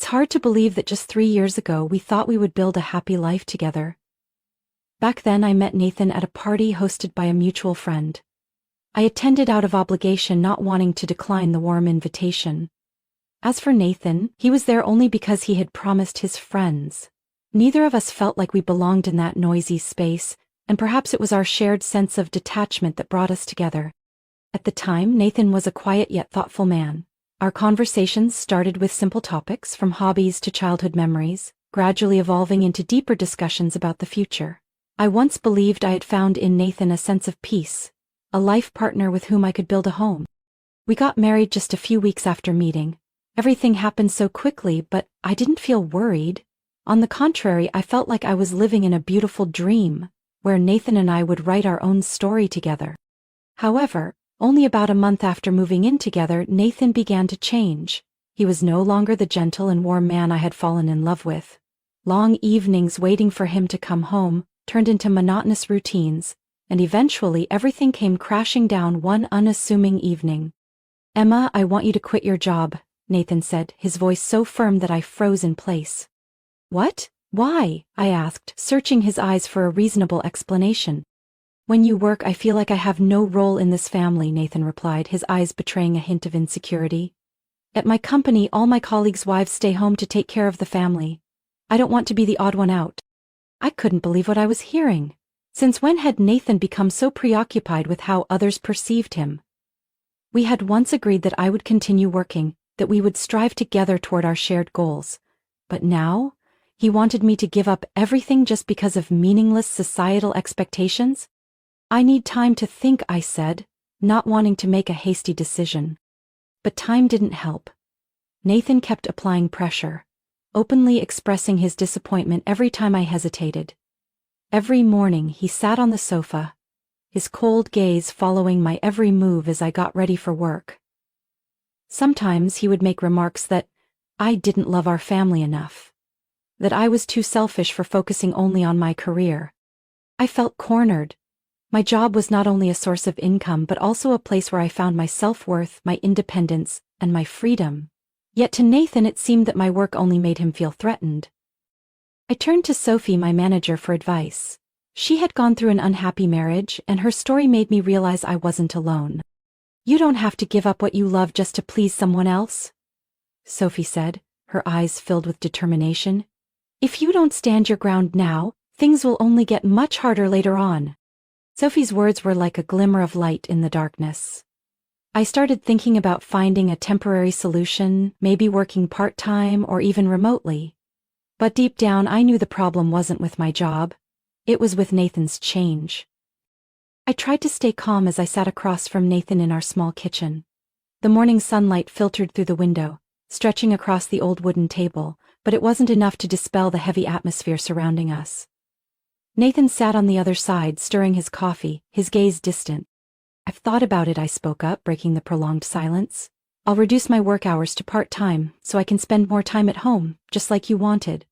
hard to believe that just 3 years ago we thought we would build a happy life together. Back then I met Nathan at a party hosted by a mutual friend. I attended out of obligation, not wanting to decline the warm invitation. As for Nathan, he was there only because he had promised his friends. Neither of us felt like we belonged in that noisy space, and perhaps it was our shared sense of detachment that brought us together. At the time, Nathan was a quiet yet thoughtful man. Our conversations started with simple topics, from hobbies to childhood memories, gradually evolving into deeper discussions about the future. I once believed I had found in Nathan a sense of peace, a life partner with whom I could build a home. We got married just a few weeks after meeting. Everything happened so quickly, but I didn't feel worried. On the contrary, I felt like I was living in a beautiful dream, where Nathan and I would write our own story together. However, only about a month after moving in together, Nathan began to change. He was no longer the gentle and warm man I had fallen in love with. Long evenings waiting for him to come home turned into monotonous routines, and eventually everything came crashing down one unassuming evening. "Emma, I want you to quit your job," Nathan said, his voice so firm that I froze in place. "What? Why?" I asked, searching his eyes for a reasonable explanation. "When you work, I feel like I have no role in this family," Nathan replied, his eyes betraying a hint of insecurity. "At my company, all my colleagues' wives stay home to take care of the family. I don't want to be the odd one out." I couldn't believe what I was hearing. Since when had Nathan become so preoccupied with how others perceived him? We had once agreed that I would continue working, that we would strive together toward our shared goals. But now, he wanted me to give up everything just because of meaningless societal expectations? "I need time to think," I said, not wanting to make a hasty decision. But time didn't help. Nathan kept applying pressure, openly expressing his disappointment every time I hesitated. Every morning he sat on the sofa, his cold gaze following my every move as I got ready for work. Sometimes he would make remarks that I didn't love our family enough, that I was too selfish for focusing only on my career. I felt cornered. My job was not only a source of income but also a place where I found my self-worth, my independence, and my freedom. Yet to Nathan it seemed that my work only made him feel threatened. I turned to Sophie, my manager, for advice. She had gone through an unhappy marriage, and her story made me realize I wasn't alone. "You don't have to give up what you love just to please someone else," Sophie said, her eyes filled with determination. "If you don't stand your ground now, things will only get much harder later on." Sophie's words were like a glimmer of light in the darkness. I started thinking about finding a temporary solution, maybe working part-time or even remotely. But deep down I knew the problem wasn't with my job. It was with Nathan's change. I tried to stay calm as I sat across from Nathan in our small kitchen. The morning sunlight filtered through the window, stretching across the old wooden table, but it wasn't enough to dispel the heavy atmosphere surrounding us. Nathan sat on the other side, stirring his coffee, his gaze distant. "I've thought about it," I spoke up, breaking the prolonged silence. "I'll reduce my work hours to part-time, so I can spend more time at home, just like you wanted."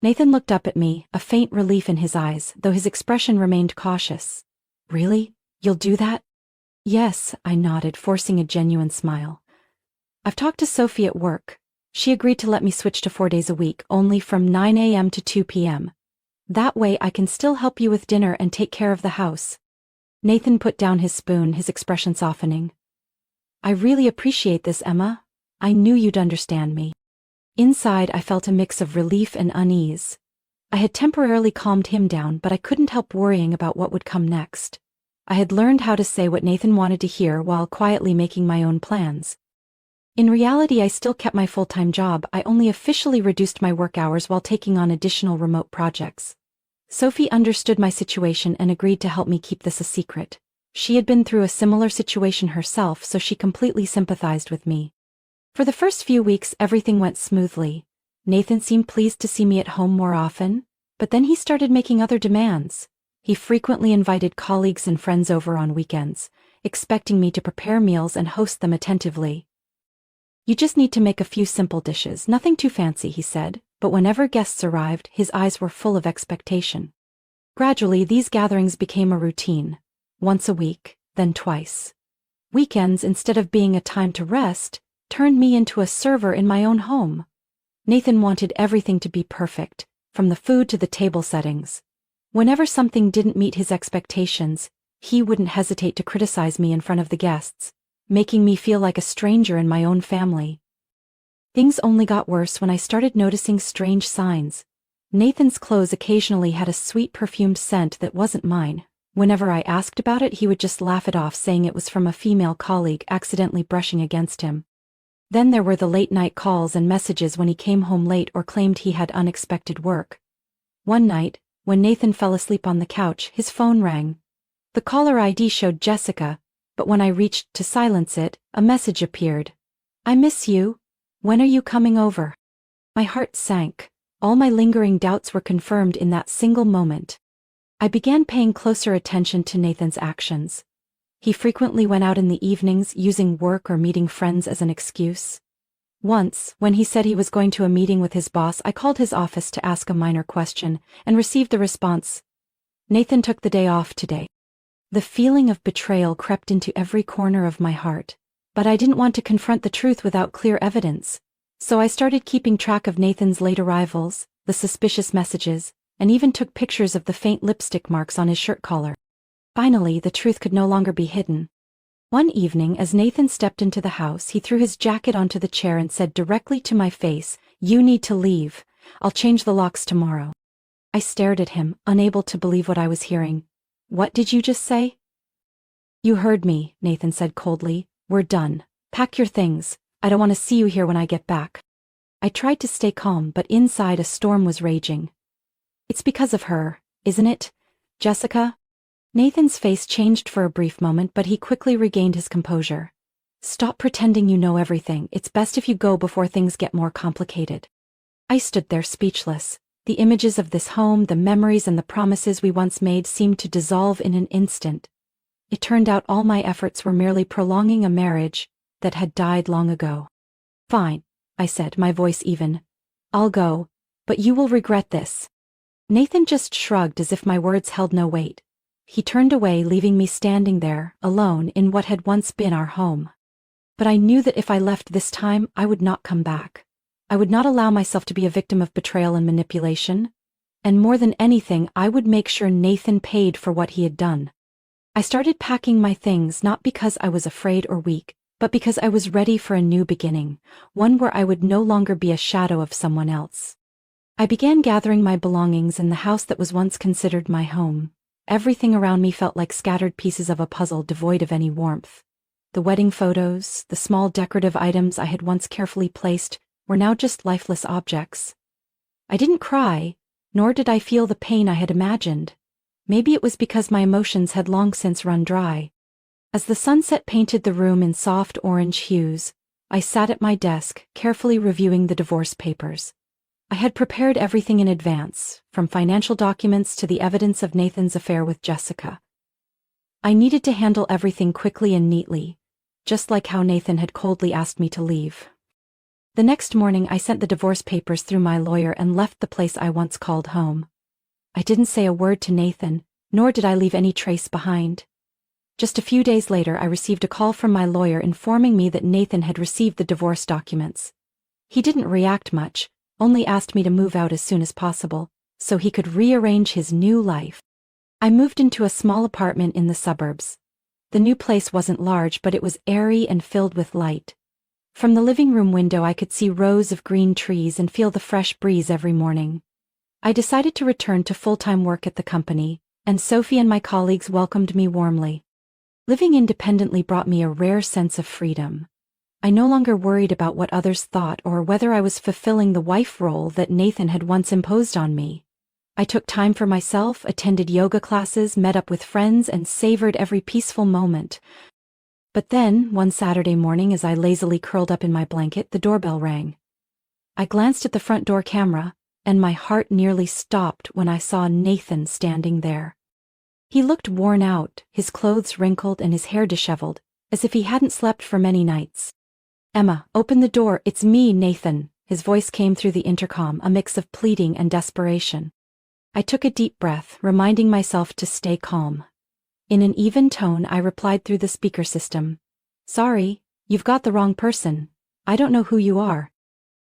Nathan looked up at me, a faint relief in his eyes, though his expression remained cautious. "Really? You'll do that?" "Yes," I nodded, forcing a genuine smile. "I've talked to Sophie at work. She agreed to let me switch to 4 days a week, only from 9 a.m. to 2 p.m. That way I can still help you with dinner and take care of the house." Nathan put down his spoon, his expression softening. "I really appreciate this, Emma. I knew you'd understand me." Inside I felt a mix of relief and unease. I had temporarily calmed him down, but I couldn't help worrying about what would come next. I had learned how to say what Nathan wanted to hear while quietly making my own plans. In reality, I still kept my full-time job. I only officially reduced my work hours while taking on additional remote projects. Sophie understood my situation and agreed to help me keep this a secret. She had been through a similar situation herself, so she completely sympathized with me. For the first few weeks, everything went smoothly. Nathan seemed pleased to see me at home more often, but then he started making other demands. He frequently invited colleagues and friends over on weekends, expecting me to prepare meals and host them attentively. "You just need to make a few simple dishes, nothing too fancy," he said, but whenever guests arrived, his eyes were full of expectation. Gradually, these gatherings became a routine. Once a week, then twice. Weekends, instead of being a time to rest, turned me into a server in my own home. Nathan wanted everything to be perfect, from the food to the table settings. Whenever something didn't meet his expectations, he wouldn't hesitate to criticize me in front of the guests, making me feel like a stranger in my own family. Things only got worse when I started noticing strange signs. Nathan's clothes occasionally had a sweet perfumed scent that wasn't mine. Whenever I asked about it, he would just laugh it off, saying it was from a female colleague accidentally brushing against him. Then there were the late-night calls and messages when he came home late or claimed he had unexpected work. One night, when Nathan fell asleep on the couch, his phone rang. The caller ID showed Jessica, but when I reached to silence it, a message appeared. "I miss you. When are you coming over?" My heart sank. All my lingering doubts were confirmed in that single moment. I began paying closer attention to Nathan's actions. He frequently went out in the evenings, using work or meeting friends as an excuse. Once, when he said he was going to a meeting with his boss, I called his office to ask a minor question, and received the response, "Nathan took the day off today." The feeling of betrayal crept into every corner of my heart, but I didn't want to confront the truth without clear evidence. So I started keeping track of Nathan's late arrivals, the suspicious messages, and even took pictures of the faint lipstick marks on his shirt collar. Finally, the truth could no longer be hidden. One evening, as Nathan stepped into the house, he threw his jacket onto the chair and said directly to my face, "You need to leave. I'll change the locks tomorrow." I stared at him, unable to believe what I was hearing. "What did you just say?" "You heard me," Nathan said coldly. "We're done. Pack your things. I don't want to see you here when I get back." I tried to stay calm, but inside a storm was raging. "It's because of her, isn't it, Jessica?" Nathan's face changed for a brief moment, but he quickly regained his composure. "Stop pretending you know everything. It's best if you go before things get more complicated." I stood there speechless. The images of this home, the memories and the promises we once made seemed to dissolve in an instant. It turned out all my efforts were merely prolonging a marriage that had died long ago. "Fine," I said, my voice even. "I'll go, but you will regret this." Nathan just shrugged as if my words held no weight. He turned away, leaving me standing there, alone, in what had once been our home. But I knew that if I left this time, I would not come back. I would not allow myself to be a victim of betrayal and manipulation. And more than anything, I would make sure Nathan paid for what he had done. I started packing my things not because I was afraid or weak, but because I was ready for a new beginning, one where I would no longer be a shadow of someone else. I began gathering my belongings in the house that was once considered my home. Everything around me felt like scattered pieces of a puzzle devoid of any warmth. The wedding photos, the small decorative items I had once carefully placed, were now just lifeless objects. I didn't cry, nor did I feel the pain I had imagined. Maybe it was because my emotions had long since run dry. As the sunset painted the room in soft orange hues, I sat at my desk, carefully reviewing the divorce papers. I had prepared everything in advance, from financial documents to the evidence of Nathan's affair with Jessica. I needed to handle everything quickly and neatly, just like how Nathan had coldly asked me to leave. The next morning, I sent the divorce papers through my lawyer and left the place I once called home. I didn't say a word to Nathan, nor did I leave any trace behind. Just a few days later, I received a call from my lawyer informing me that Nathan had received the divorce documents. He didn't react much, only asked me to move out as soon as possible, so he could rearrange his new life. I moved into a small apartment in the suburbs. The new place wasn't large, but it was airy and filled with light. From the living room window, I could see rows of green trees and feel the fresh breeze every morning. I decided to return to full-time work at the company, and Sophie and my colleagues welcomed me warmly. Living independently brought me a rare sense of freedom. I no longer worried about what others thought or whether I was fulfilling the wife role that Nathan had once imposed on me. I took time for myself, attended yoga classes, met up with friends, and savored every peaceful moment. But then, one Saturday morning, as I lazily curled up in my blanket, the doorbell rang. I glanced at the front door camera, and my heart nearly stopped when I saw Nathan standing there. He looked worn out, his clothes wrinkled and his hair disheveled, as if he hadn't slept for many nights. "Emma, open the door, it's me, Nathan." His voice came through the intercom, a mix of pleading and desperation. I took a deep breath, reminding myself to stay calm. In an even tone, I replied through the speaker system. "Sorry, you've got the wrong person. I don't know who you are."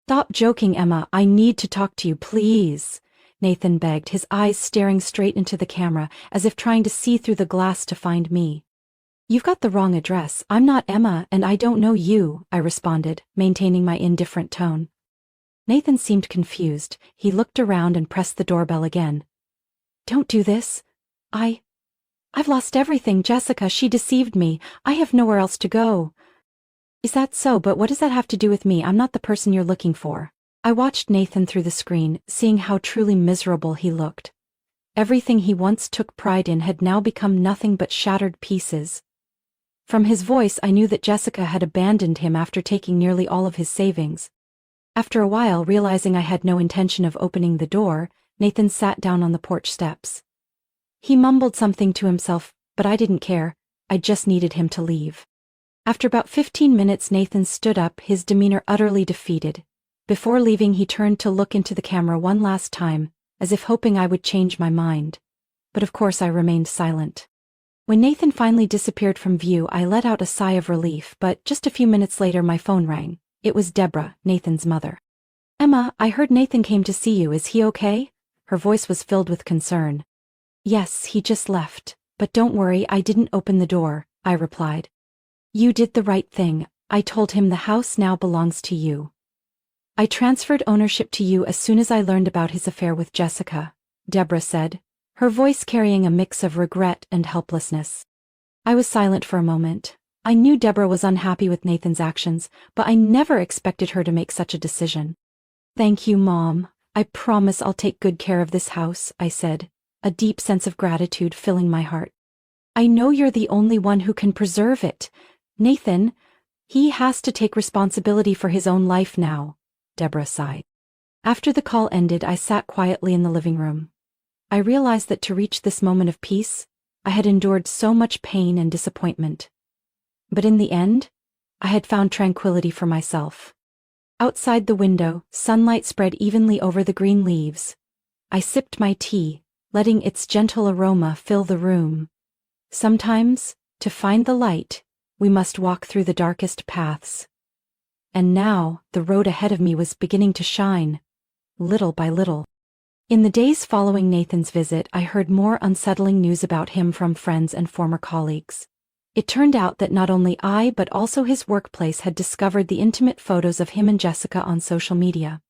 Stop joking, Emma. I need to talk to you, please. Nathan begged, his eyes staring straight into the camera, as if trying to see through the glass to find me. You've got the wrong address. I'm not Emma, and I don't know you, I responded, maintaining my indifferent tone. Nathan seemed confused. He looked around and pressed the doorbell again. Don't do this. I've lost everything, Jessica. She deceived me. I have nowhere else to go. Is that so? But what does that have to do with me? I'm not the person you're looking for. I watched Nathan through the screen, seeing how truly miserable he looked. Everything he once took pride in had now become nothing but shattered pieces. From his voice, I knew that Jessica had abandoned him after taking nearly all of his savings. After a while, realizing I had no intention of opening the door, Nathan sat down on the porch steps. He mumbled something to himself, but I didn't care. I just needed him to leave. After about 15 minutes, Nathan stood up, his demeanor utterly defeated. Before leaving, he turned to look into the camera one last time, as if hoping I would change my mind. But of course I remained silent. When Nathan finally disappeared from view, I let out a sigh of relief, but just a few minutes later my phone rang. It was Deborah, Nathan's mother. Emma, I heard Nathan came to see you. Is he okay? Her voice was filled with concern. Yes, he just left. But don't worry, I didn't open the door, I replied. You did the right thing. I told him the house now belongs to you. I transferred ownership to you as soon as I learned about his affair with Jessica, Deborah said, her voice carrying a mix of regret and helplessness. I was silent for a moment. I knew Deborah was unhappy with Nathan's actions, but I never expected her to make such a decision. Thank you, Mom. I promise I'll take good care of this house, I said, a deep sense of gratitude filling my heart. I know you're the only one who can preserve it. Nathan, he has to take responsibility for his own life now, Deborah sighed. After the call ended, I sat quietly in the living room. I realized that to reach this moment of peace, I had endured so much pain and disappointment. But in the end, I had found tranquility for myself. Outside the window, sunlight spread evenly over the green leaves. I sipped my tea, letting its gentle aroma fill the room. Sometimes, to find the light, we must walk through the darkest paths. And now, the road ahead of me was beginning to shine, little by little. In the days following Nathan's visit, I heard more unsettling news about him from friends and former colleagues. It turned out that not only I but also his workplace had discovered the intimate photos of him and Jessica on social media.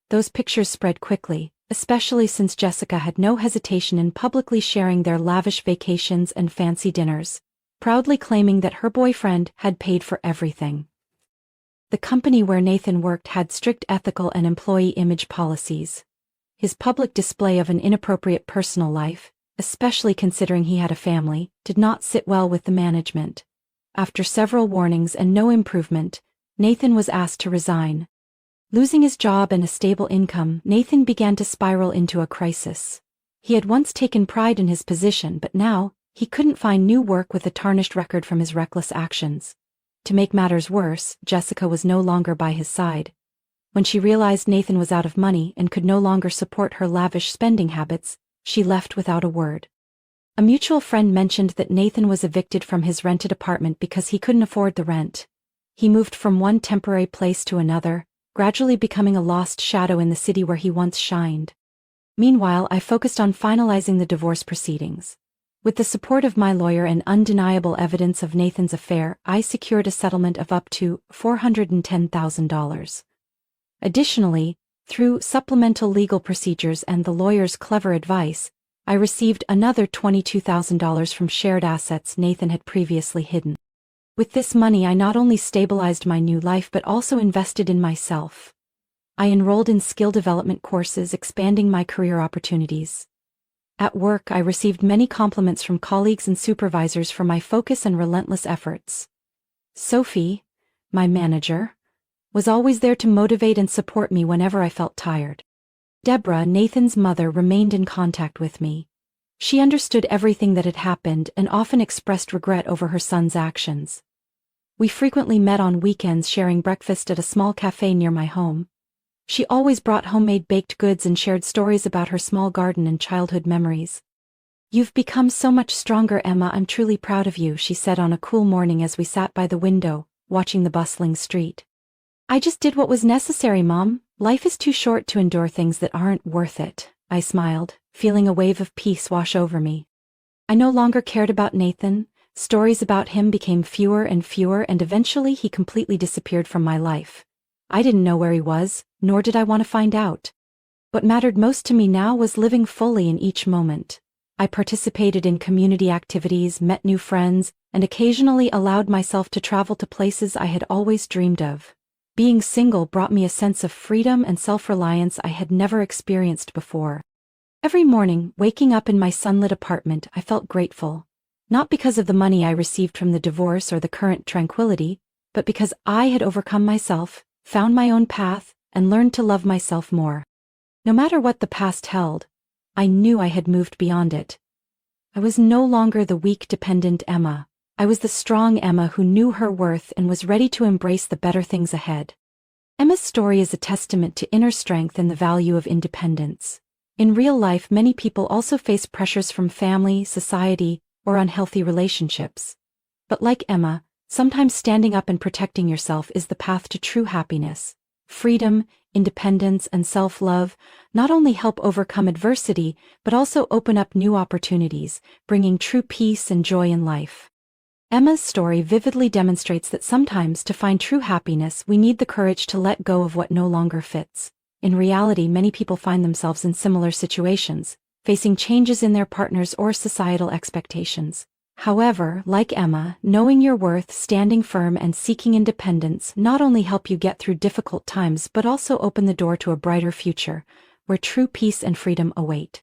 Those pictures spread quickly, especially since Jessica had no hesitation in publicly sharing their lavish vacations and fancy dinners, proudly claiming that her boyfriend had paid for everything. The company where Nathan worked had strict ethical and employee image policies. His public display of an inappropriate personal life, especially considering he had a family, did not sit well with the management. After several warnings and no improvement, Nathan was asked to resign. Losing his job and a stable income, Nathan began to spiral into a crisis. He had once taken pride in his position, but now, he couldn't find new work with a tarnished record from his reckless actions. To make matters worse, Jessica was no longer by his side. When she realized Nathan was out of money and could no longer support her lavish spending habits, she left without a word. A mutual friend mentioned that Nathan was evicted from his rented apartment because he couldn't afford the rent. He moved from one temporary place to another, gradually becoming a lost shadow in the city where he once shined. Meanwhile, I focused on finalizing the divorce proceedings. With the support of my lawyer and undeniable evidence of Nathan's affair, I secured a settlement of up to $410,000. Additionally, through supplemental legal procedures and the lawyer's clever advice, I received another $22,000 from shared assets Nathan had previously hidden. With this money, I not only stabilized my new life but also invested in myself. I enrolled in skill development courses, expanding my career opportunities. At work, I received many compliments from colleagues and supervisors for my focus and relentless efforts. Sophie, my manager, was always there to motivate and support me whenever I felt tired. Deborah, Nathan's mother, remained in contact with me. She understood everything that had happened and often expressed regret over her son's actions. We frequently met on weekends, sharing breakfast at a small cafe near my home. She always brought homemade baked goods and shared stories about her small garden and childhood memories. "You've become so much stronger, Emma. I'm truly proud of you," she said on a cool morning as we sat by the window, watching the bustling street. I just did what was necessary, Mom. Life is too short to endure things that aren't worth it. I smiled, feeling a wave of peace wash over me. I no longer cared about Nathan. Stories about him became fewer and eventually he completely disappeared from my life. I didn't know where he was, nor did I want to find out. What mattered most to me now was living fully in each moment. I participated in community activities, met new friends, and occasionally allowed myself to travel to places I had always dreamed of. Being single brought me a sense of freedom and self-reliance I had never experienced before. Every morning, waking up in my sunlit apartment, I felt grateful. Not because of the money I received from the divorce or the current tranquility, but because I had overcome myself, found my own path, and learned to love myself more. No matter what the past held, I knew I had moved beyond it. I was no longer the weak, dependent Emma. I was the strong Emma who knew her worth and was ready to embrace the better things ahead. Emma's story is a testament to inner strength and the value of independence. In real life, many people also face pressures from family, society, or unhealthy relationships. But like Emma, sometimes standing up and protecting yourself is the path to true happiness. Freedom, independence, and self-love not only help overcome adversity, but also open up new opportunities, bringing true peace and joy in life. Emma's story vividly demonstrates that sometimes to find true happiness we need the courage to let go of what no longer fits. In reality, many people find themselves in similar situations, facing changes in their partners or societal expectations. However, like Emma, knowing your worth, standing firm, and seeking independence not only help you get through difficult times but also open the door to a brighter future, where true peace and freedom await.